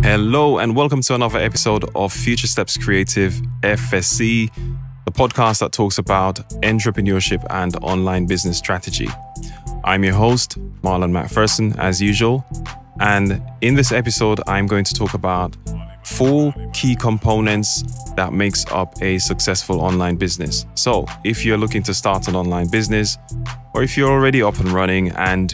Hello and welcome to another episode of Future Steps Creative FSC, the podcast that talks about entrepreneurship and online business strategy. I'm your host, Marlon McPherson, as usual. And in this episode, I'm going to talk about 4 key components that makes up a successful online business. So if you're looking to start an online business, or if you're already up and running and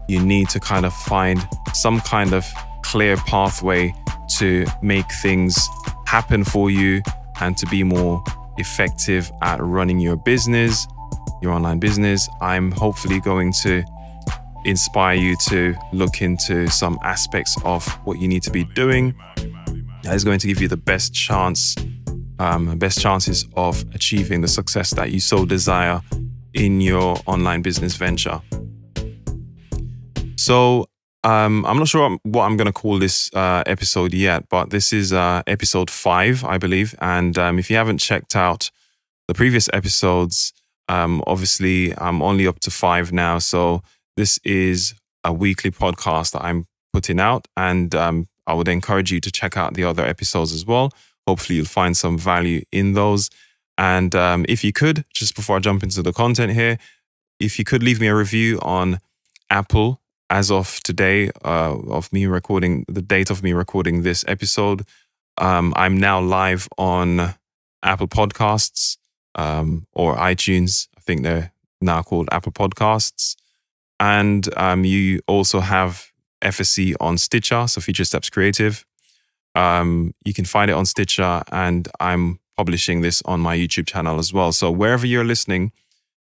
you need to kind of find some kind of clear pathway to make things happen for you and to be more effective at running your business, your online business, I'm hopefully going to inspire you to look into some aspects of what you need to be doing. That is going to give you the best chances of achieving the success that you so desire in your online business venture. So I'm not sure what I'm going to call this episode yet, but this is episode 5, I believe. And if you haven't checked out the previous episodes, obviously I'm only up to 5 now. So this is a weekly podcast that I'm putting out, and I would encourage you to check out the other episodes as well. Hopefully you'll find some value in those. And if you could, just before I jump into the content here, if you could leave me a review on Apple. As of today, of me recording, the date of me recording this episode, I'm now live on Apple Podcasts or iTunes. I think they're now called Apple Podcasts. And you also have FSC on Stitcher, so Future Steps Creative. You can find it on Stitcher, and I'm publishing this on my YouTube channel as well. So wherever you're listening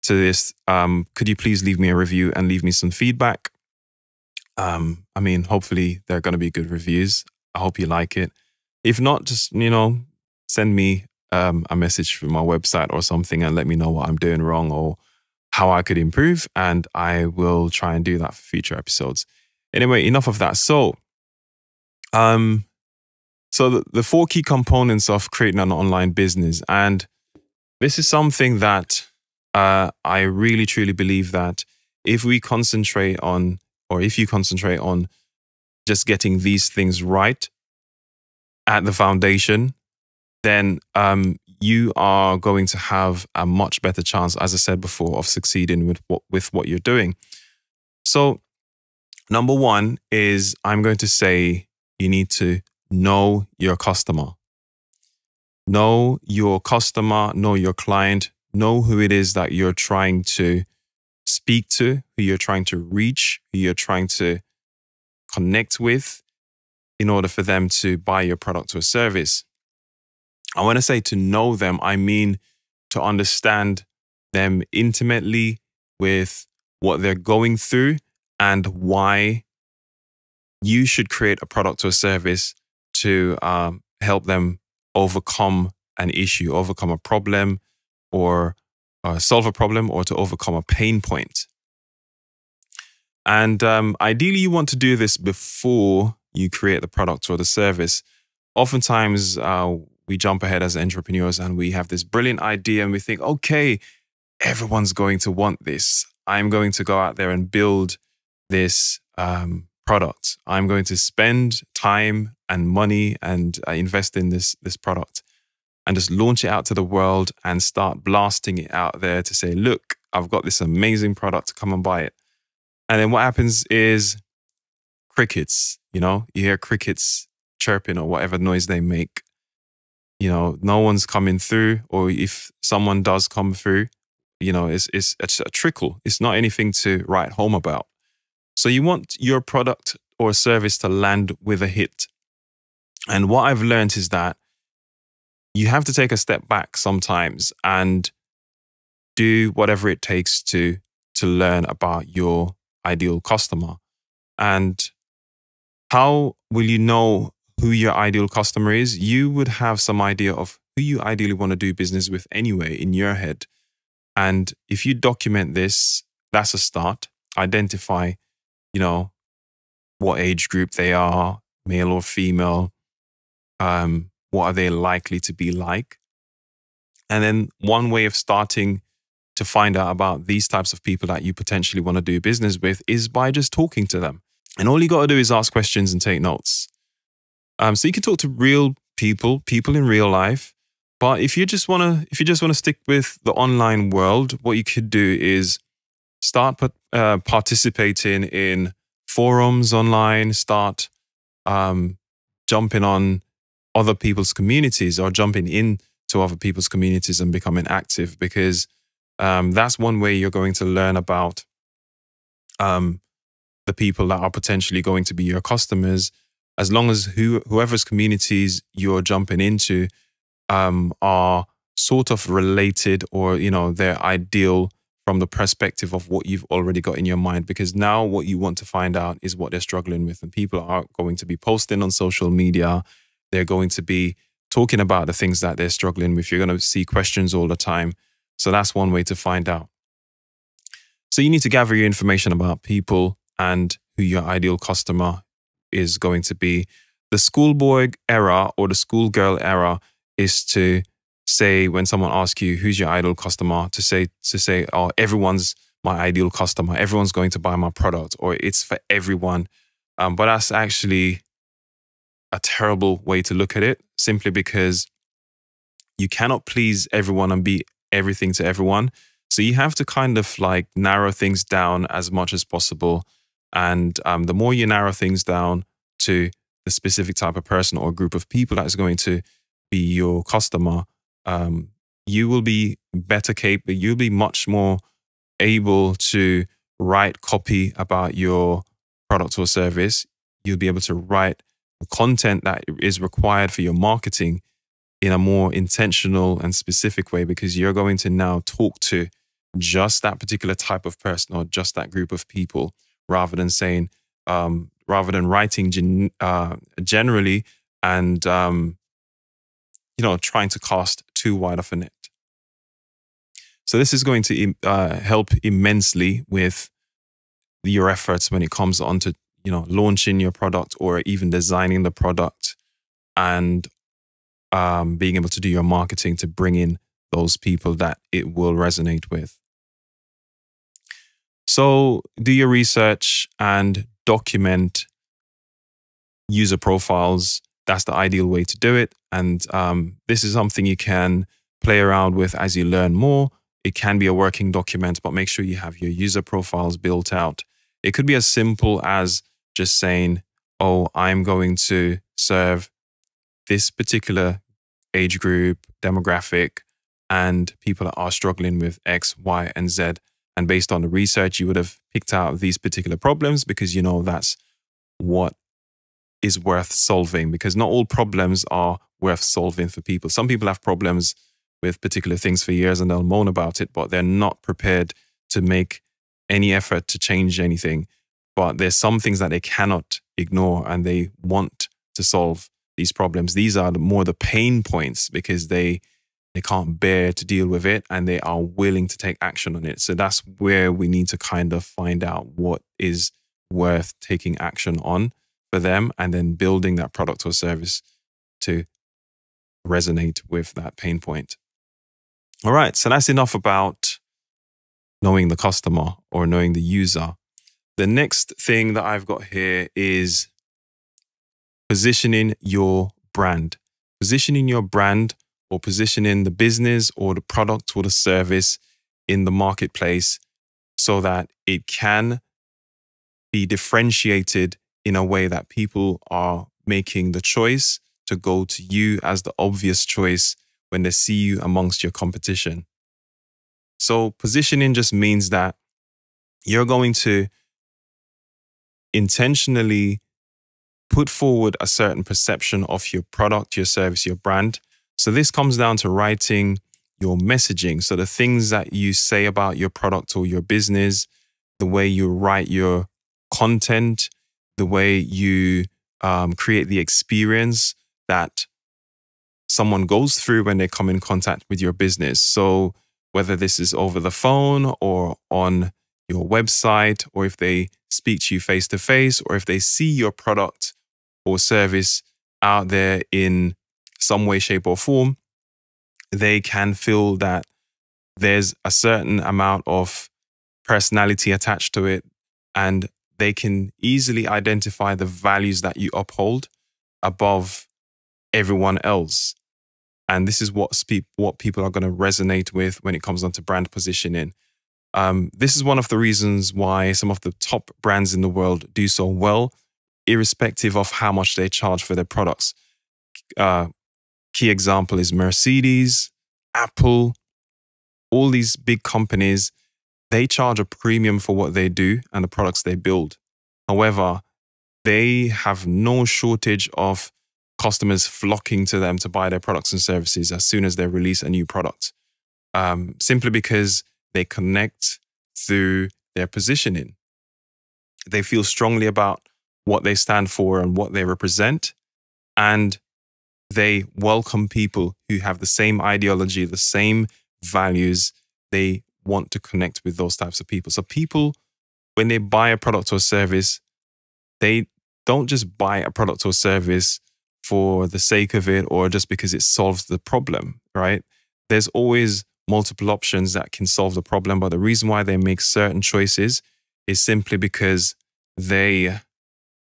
to this, could you please leave me a review and leave me some feedback? I mean, hopefully they're going to be good reviews. I hope you like it. If not, just, send me a message through my website or something and let me know what I'm doing wrong or how I could improve. And I will try and do that for future episodes. Anyway, enough of that. So the 4 key components of creating an online business. And this is something that I really, truly believe that if you concentrate on just getting these things right at the foundation, then you are going to have a much better chance, as I said before, of succeeding with what you're doing. So number 1 is, I'm going to say, you need to know your customer. Know your customer, know your client, know who it is that you're trying to speak to, who you're trying to reach, who you're trying to connect with in order for them to buy your product or service. And when I say to know them, I mean to understand them intimately with what they're going through and why you should create a product or service to help them overcome an issue, overcome a problem, or solve a problem, or to overcome a pain point. And ideally, you want to do this before you create the product or the service. Oftentimes, we jump ahead as entrepreneurs and we have this brilliant idea and we think, okay, everyone's going to want this. I'm going to go out there and build this product. I'm going to spend time and money and invest in this product, and just launch it out to the world and start blasting it out there to say, look, I've got this amazing product, come and buy it. And then what happens is crickets, you hear crickets chirping or whatever noise they make. No one's coming through, or if someone does come through, it's a trickle. It's not anything to write home about. So you want your product or service to land with a hit. And what I've learned is that you have to take a step back sometimes and do whatever it takes to learn about your ideal customer. And how will you know who your ideal customer is? You would have some idea of who you ideally want to do business with anyway in your head. And if you document this, that's a start. Identify, what age group they are, male or female. What are they likely to be like? And then one way of starting to find out about these types of people that you potentially want to do business with is by just talking to them. And all you got to do is ask questions and take notes. So you can talk to real people, people in real life. But if you just want to stick with the online world, what you could do is start participating in forums online, start jumping on other people's communities or jumping into other people's communities and becoming active, because that's one way you're going to learn about the people that are potentially going to be your customers, as long as whoever's communities you're jumping into are sort of related, or, you know, they're ideal from the perspective of what you've already got in your mind. Because now what you want to find out is what they're struggling with. And people are going to be posting on social media. They're going to be talking about the things that they're struggling with. You're going to see questions all the time. So that's one way to find out. So you need to gather your information about people and who your ideal customer is going to be. The schoolboy error or the schoolgirl error is to say, when someone asks you who's your ideal customer, to say, oh, everyone's my ideal customer. Everyone's going to buy my product, or it's for everyone. But that's actually a terrible way to look at it, simply because you cannot please everyone and be everything to everyone. So you have to kind of like narrow things down as much as possible. And the more you narrow things down to the specific type of person or group of people that is going to be your customer, you will be better capable. You'll be much more able to write copy about your product or service. You'll be able to write the content that is required for your marketing in a more intentional and specific way, because you're going to now talk to just that particular type of person or just that group of people, rather than saying, rather than writing generally and trying to cast too wide of a net. So this is going to help immensely with your efforts when it comes on to launching your product or even designing the product, and being able to do your marketing to bring in those people that it will resonate with. So do your research and document user profiles. That's the ideal way to do it. And this is something you can play around with as you learn more. It can be a working document, but make sure you have your user profiles built out. It could be as simple as just saying, oh, I'm going to serve this particular age group, demographic, and people that are struggling with X, Y, and Z. And based on the research, you would have picked out these particular problems because you know that's what is worth solving, because not all problems are worth solving for people. Some people have problems with particular things for years and they'll moan about it, but they're not prepared to make any effort to change anything. But there's some things that they cannot ignore and they want to solve these problems. These are more the pain points because they can't bear to deal with it and they are willing to take action on it. So that's where we need to kind of find out what is worth taking action on for them, and then building that product or service to resonate with that pain point. All right, so that's enough about knowing the customer or knowing the user. The next thing that I've got here is positioning your brand. Positioning your brand, or positioning the business or the product or the service in the marketplace so that it can be differentiated in a way that people are making the choice to go to you as the obvious choice when they see you amongst your competition. So positioning just means that you're going to intentionally put forward a certain perception of your product, your service, your brand. So this comes down to writing your messaging. So the things that you say about your product or your business, the way you write your content, the way you create the experience that someone goes through when they come in contact with your business. So whether this is over the phone or on your website, or if they speak to you face to face, or if they see your product or service out there in some way, shape, or form, they can feel that there's a certain amount of personality attached to it, and they can easily identify the values that you uphold. above everyone else. And this is what people are going to resonate with when it comes down to brand positioning. This is one of the reasons why some of the top brands in the world do so well, irrespective of how much they charge for their products. Key example is Mercedes, Apple, all these big companies. They charge a premium for what they do and the products they build. However, they have no shortage of customers flocking to them to buy their products and services as soon as they release a new product, simply because they connect through their positioning. They feel strongly about what they stand for and what they represent, and they welcome people who have the same ideology, the same values. They want to connect with those types of people. So people, when they buy a product or service, they don't just buy a product or service for the sake of it or just because it solves the problem, right? There's always multiple options that can solve the problem, but the reason why they make certain choices is simply because they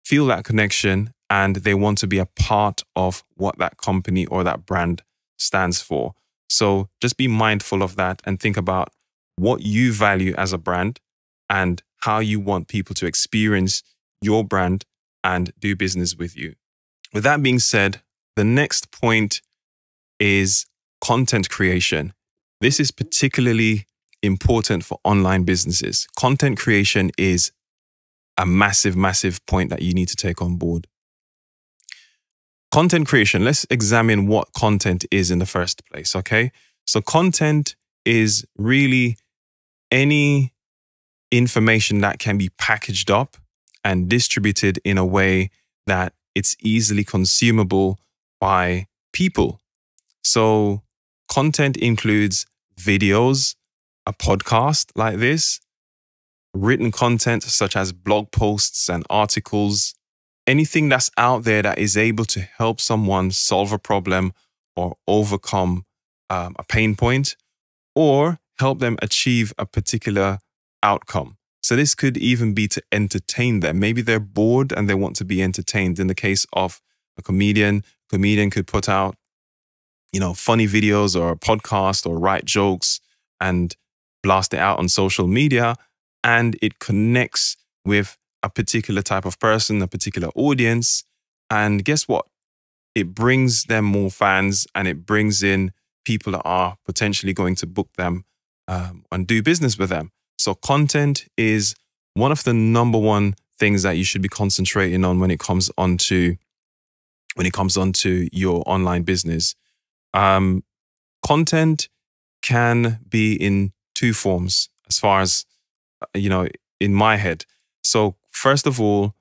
feel that connection and they want to be a part of what that company or that brand stands for. So just be mindful of that and think about what you value as a brand and how you want people to experience your brand and do business with you. With that being said, the next point is content creation. This is particularly important for online businesses. Content creation is a massive, massive point that you need to take on board. Content creation, let's examine what content is in the first place, okay? So content is really any information that can be packaged up and distributed in a way that it's easily consumable by people. So content includes videos, a podcast like this, written content such as blog posts and articles, anything that's out there that is able to help someone solve a problem or overcome a pain point or help them achieve a particular outcome. So this could even be to entertain them. Maybe they're bored and they want to be entertained. In the case of a comedian could put out, funny videos or a podcast or write jokes and blast it out on social media, and it connects with a particular type of person, a particular audience. And guess what? It brings them more fans and it brings in people that are potentially going to book them and do business with them. So content is one of the number one things that you should be concentrating on when it comes onto your online business. Content can be in two forms as far as, in my head. So first of all,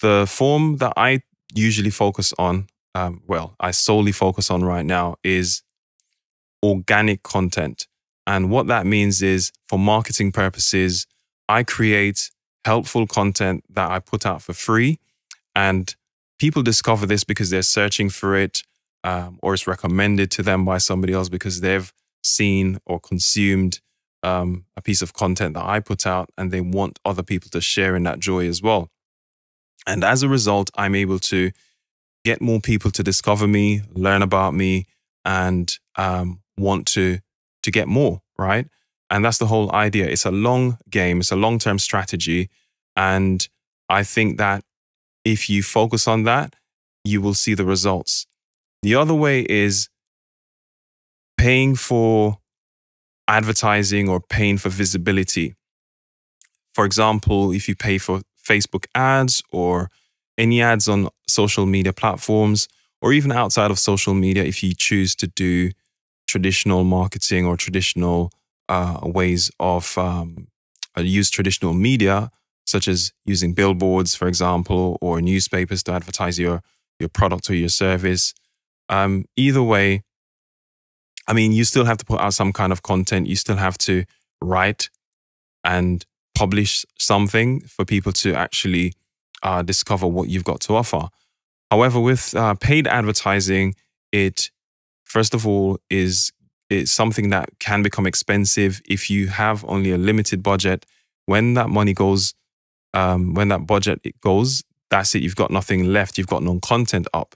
the form that I usually focus on, I solely focus on right now is organic content. And what that means is, for marketing purposes, I create helpful content that I put out for free. And people discover this because they're searching for it, or it's recommended to them by somebody else because they've seen or consumed a piece of content that I put out, and they want other people to share in that joy as well. And as a result, I'm able to get more people to discover me, learn about me, and want to get more, right? And that's the whole idea. It's a long game. It's a long-term strategy. And I think that if you focus on that, you will see the results. The other way is paying for advertising or paying for visibility. For example, if you pay for Facebook ads or any ads on social media platforms, or even outside of social media, if you choose to do traditional marketing or traditional ways of use traditional media, such as using billboards, for example, or newspapers to advertise your product or your service. Either way, you still have to put out some kind of content. You still have to write and publish something for people to actually discover what you've got to offer. However, with paid advertising, it, first of all, it's something that can become expensive if you have only a limited budget. When that money goes, when that budget goes, that's it. You've got nothing left. You've got no content up.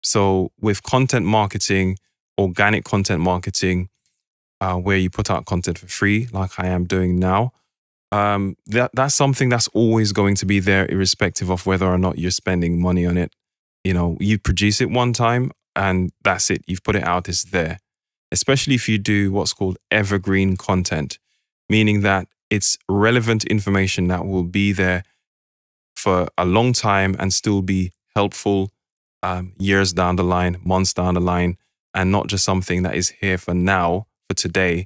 So with content marketing, organic content marketing, where you put out content for free, like I am doing now, that's something that's always going to be there, irrespective of whether or not you're spending money on it. You know, you produce it one time and that's it. You've put it out, it's there. Especially if you do what's called evergreen content, meaning that it's relevant information that will be there for a long time and still be helpful years down the line, months down the line, and not just something that is here for now, for today,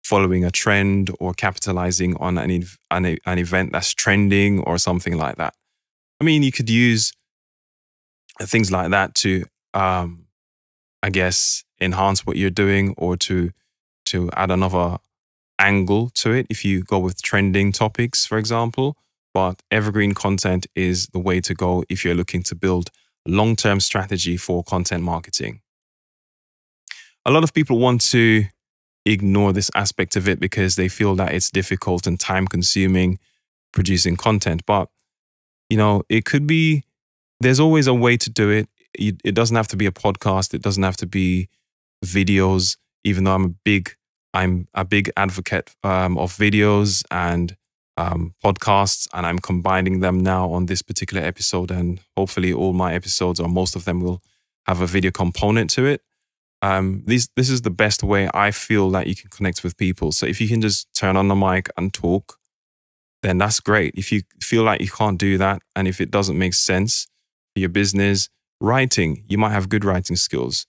following a trend or capitalizing on an event that's trending or something like that. I mean, you could use things like that to, I guess, enhance what you're doing or to add another angle to it if you go with trending topics, for example. But evergreen content is the way to go if you're looking to build long-term strategy for content marketing. A lot of people want to ignore this aspect of it because they feel that it's difficult and time-consuming producing content. But, you know, it could be, there's always a way to do it. It doesn't have to be a podcast. It doesn't have to be videos, even though I'm a big advocate of videos and podcasts, and I'm combining them now on this particular episode, and hopefully all my episodes or most of them will have a video component to it. This is the best way I feel that you can connect with people. So if you can just turn on the mic and talk, then that's great. If you feel like you can't do that, and if it doesn't make sense for your business, writing, you might have good writing skills.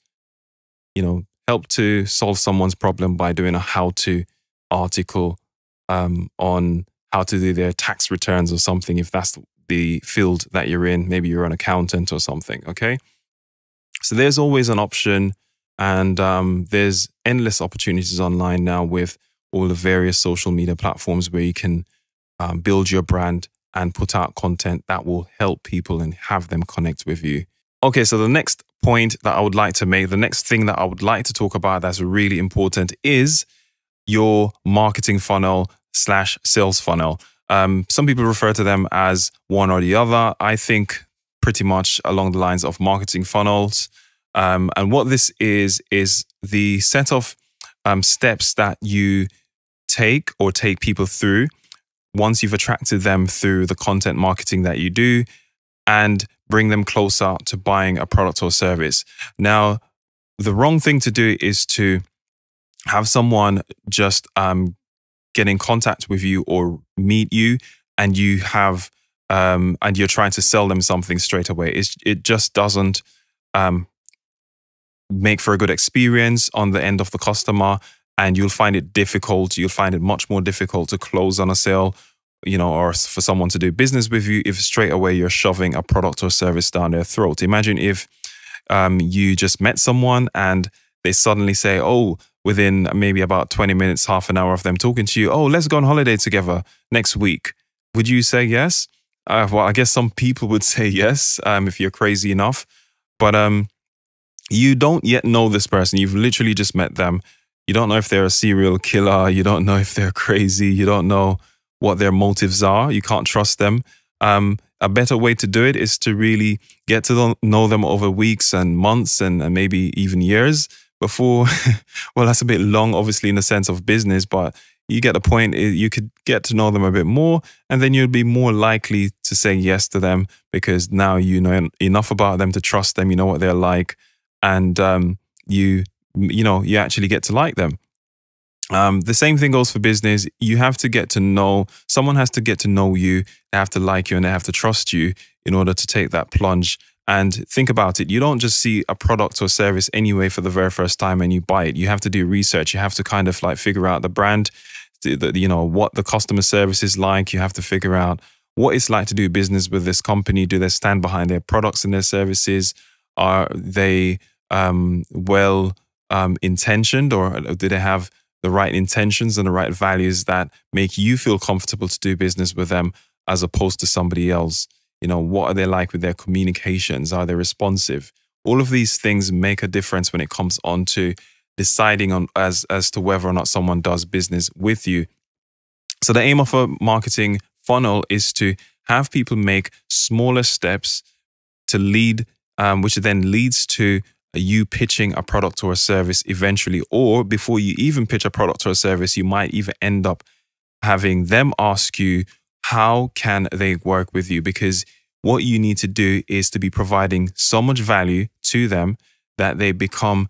You know, help to solve someone's problem by doing a how-to article on how to do their tax returns or something, if that's the field that you're in. Maybe you're an accountant or something, okay? So there's always an option, and there's endless opportunities online now with all the various social media platforms where you can build your brand and put out content that will help people and have them connect with you. Okay, so the next point that I would like to make, the next thing that I would like to talk about that's really important is your marketing funnel / sales funnel. Some people refer to them as one or the other. I think pretty much along the lines of marketing funnels. And what this is the set of steps that you take or take people through once you've attracted them through the content marketing that you do and bring them closer to buying a product or service. Now, the wrong thing to do is to have someone just get in contact with you or meet you, and you have and you're trying to sell them something straight away. It just doesn't make for a good experience on the end of the customer, and you'll find it difficult. You'll find it much more difficult to close on a sale, you know, or for someone to do business with you if straight away you're shoving a product or service down their throat. Imagine if you just met someone and they suddenly say, oh, within maybe about 20 minutes, half an hour of them talking to you, oh, let's go on holiday together next week. Would you say yes? Well, I guess some people would say yes if you're crazy enough. But you don't yet know this person. You've literally just met them. You don't know if they're a serial killer. You don't know if they're crazy. You don't know what their motives are. You can't trust them. A better way to do it is to really get to know them over weeks and months and maybe even years before. Well, that's a bit long, obviously, in the sense of business, but you get the point. You could get to know them a bit more, and then you'll be more likely to say yes to them because now you know enough about them to trust them. You know what they're like, and you actually get to like them. The same thing goes for business. You have to get to know, someone has to get to know you, they have to like you, and they have to trust you in order to take that plunge. And think about it. You don't just see a product or service anyway for the very first time and you buy it. You have to do research. You have to kind of like figure out the brand, what the customer service is like. You have to figure out what it's like to do business with this company. Do they stand behind their products and their services? Are they well intentioned, or do they have the right intentions and the right values that make you feel comfortable to do business with them as opposed to somebody else? You know, what are they like with their communications? Are they responsive? All of these things make a difference when it comes on to deciding on as to whether or not someone does business with you. So the aim of a marketing funnel is to have people make smaller steps to lead which then leads to you pitching a product or a service eventually. Or before you even pitch a product or a service, you might even end up having them ask you, how can they work with you? Because what you need to do is to be providing so much value to them that they become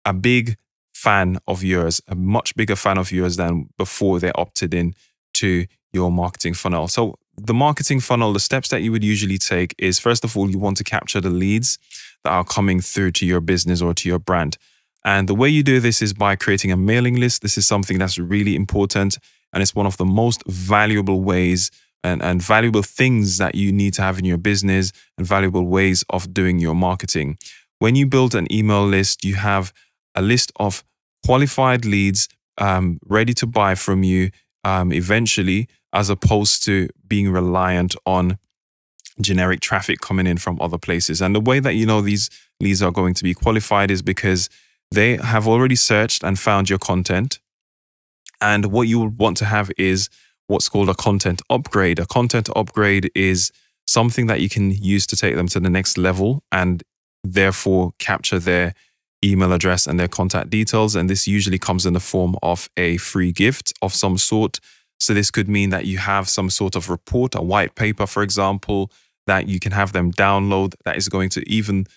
a big fan of yours, a much bigger fan of yours than before they opted in to your marketing funnel. So the marketing funnel, the steps that you would usually take is, first of all, you want to capture the leads that are coming through to your business or to your brand. And the way you do this is by creating a mailing list. This is something that's really important, and it's one of the most valuable ways and valuable things that you need to have in your business and valuable ways of doing your marketing. When you build an email list, you have a list of qualified leads ready to buy from you eventually, as opposed to being reliant on generic traffic coming in from other places. And the way that you know these leads are going to be qualified is because they have already searched and found your content. And what you would want to have is what's called a content upgrade. A content upgrade is something that you can use to take them to the next level and therefore capture their email address and their contact details. And this usually comes in the form of a free gift of some sort. So this could mean that you have some sort of report, a white paper, for example, that you can have them download that is going to even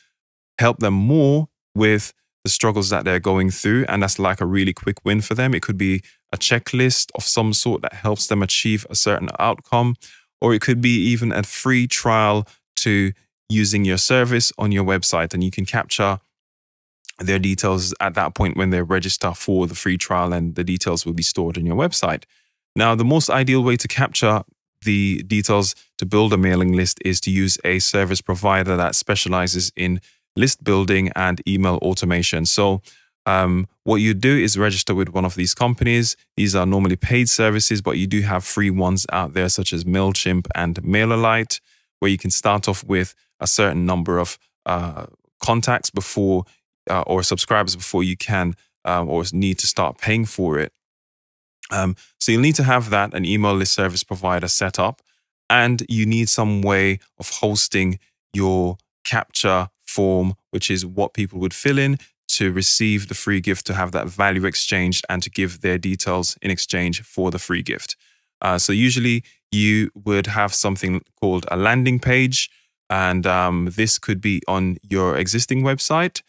help them more with the struggles that they're going through. And that's like a really quick win for them. It could be a checklist of some sort that helps them achieve a certain outcome, or it could be even a free trial to using your service on your website, and you can capture their details at that point when they register for the free trial, and the details will be stored on your website. Now, the most ideal way to capture the details to build a mailing list is to use a service provider that specializes in list building and email automation. So what you do is register with one of these companies. These are normally paid services, but you do have free ones out there, such as MailChimp and MailerLite, where you can start off with a certain number of contacts before or subscribers before you can or need to start paying for it. So you'll need to have that, an email list service provider set up, and you need some way of hosting your capture form, which is what people would fill in to receive the free gift, to have that value exchanged and to give their details in exchange for the free gift. So usually you would have something called a landing page, and this could be on your existing website,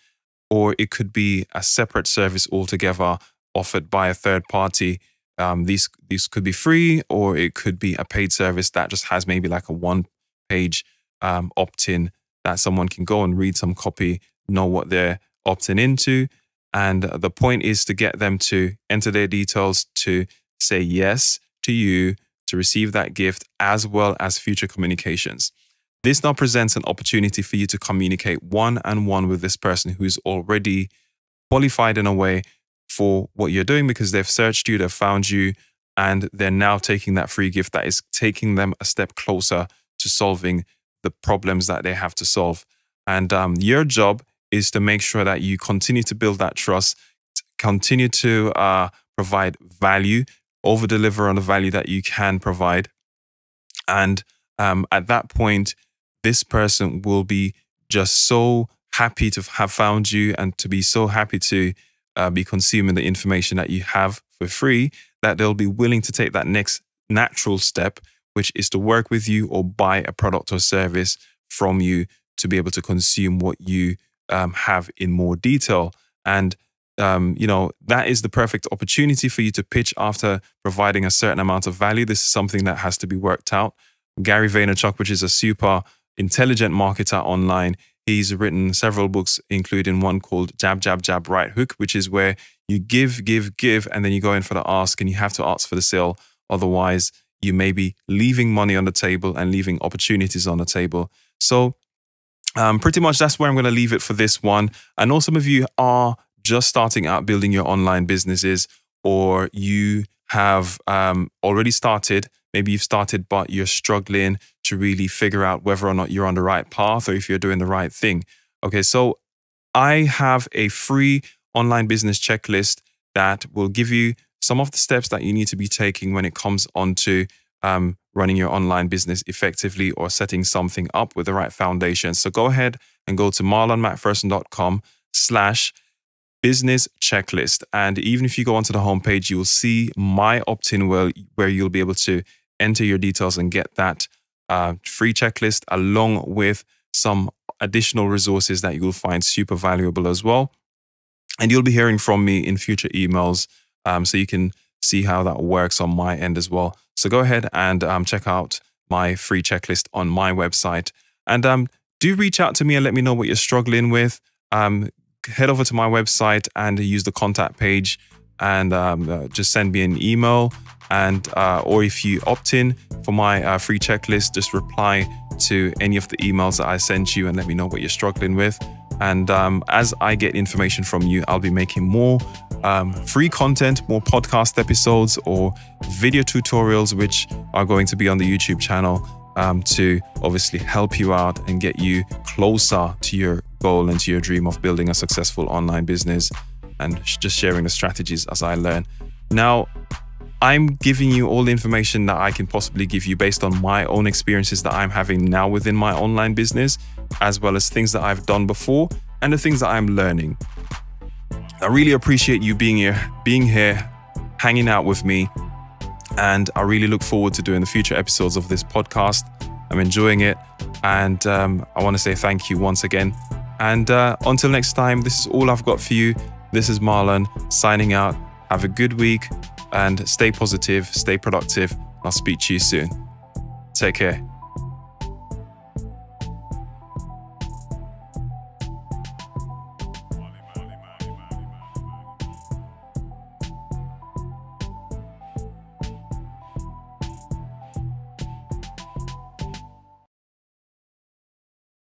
or it could be a separate service altogether offered by a third party. These could be free, or it could be a paid service that just has maybe like a one-page opt-in that someone can go and read some copy, know what they're opting into. And the point is to get them to enter their details, to say yes to you, to receive that gift, as well as future communications. This now presents an opportunity for you to communicate one-on-one with this person who is already qualified in a way for what you're doing, because they've searched you, they've found you, and they're now taking that free gift that is taking them a step closer to solving the problems that they have to solve. And your job is to make sure that you continue to build that trust, continue to provide value, over-deliver on the value that you can provide. And at that point, this person will be just so happy to have found you and to be so happy to be consuming the information that you have for free, that they'll be willing to take that next natural step, which is to work with you or buy a product or service from you to be able to consume what you have in more detail. And you know, that is the perfect opportunity for you to pitch after providing a certain amount of value. This is something that has to be worked out. Gary Vaynerchuk, which is a super intelligent marketer online, he's written several books, including one called Jab, Jab, Jab, Right Hook, which is where you give, and then you go in for the ask, and you have to ask for the sale. Otherwise, you may be leaving money on the table and leaving opportunities on the table. So pretty much that's where I'm going to leave it for this one. I know some of you are just starting out building your online businesses, or you have already started. Maybe you've started, but you're struggling to really figure out whether or not you're on the right path or if you're doing the right thing. Okay, so I have a free online business checklist that will give you some of the steps that you need to be taking when it comes on to running your online business effectively or setting something up with the right foundation. So go ahead and go to marlonmcpherson.com/business checklist. And even if you go onto the homepage, you'll see my opt-in where you'll be able to enter your details and get that free checklist along with some additional resources that you'll find super valuable as well. And you'll be hearing from me in future emails, so you can see how that works on my end as well. So go ahead and check out my free checklist on my website. And do reach out to me and let me know what you're struggling with. Head over to my website and use the contact page and just send me an email. And or if you opt in for my free checklist, just reply to any of the emails that I sent you and let me know what you're struggling with. And as I get information from you, I'll be making more free content, more podcast episodes or video tutorials, which are going to be on the YouTube channel to obviously help you out and get you closer to your goal and to your dream of building a successful online business, and just sharing the strategies as I learn. Now, I'm giving you all the information that I can possibly give you based on my own experiences that I'm having now within my online business, as well as things that I've done before and the things that I'm learning. I really appreciate you being here, hanging out with me, and I really look forward to doing the future episodes of this podcast. I'm enjoying it, and I want to say thank you once again. And until next time, this is all I've got for you. This is Marlon signing out. Have a good week and stay positive, stay productive. I'll speak to you soon. Take care.